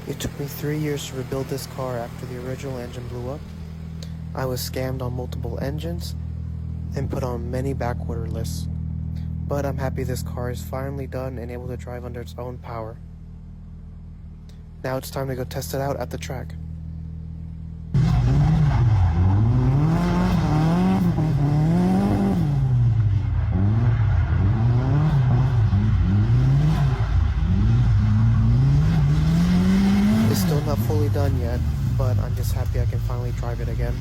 It took me 3 years to rebuild this car after the original engine blew up. I was scammed on multiple engines and put on many backorder lists. But I'm happy this car is finally done and able to drive under its own power. Now it's time to go test it out at the track. It's still not fully done yet, but I'm just happy I can finally drive it again.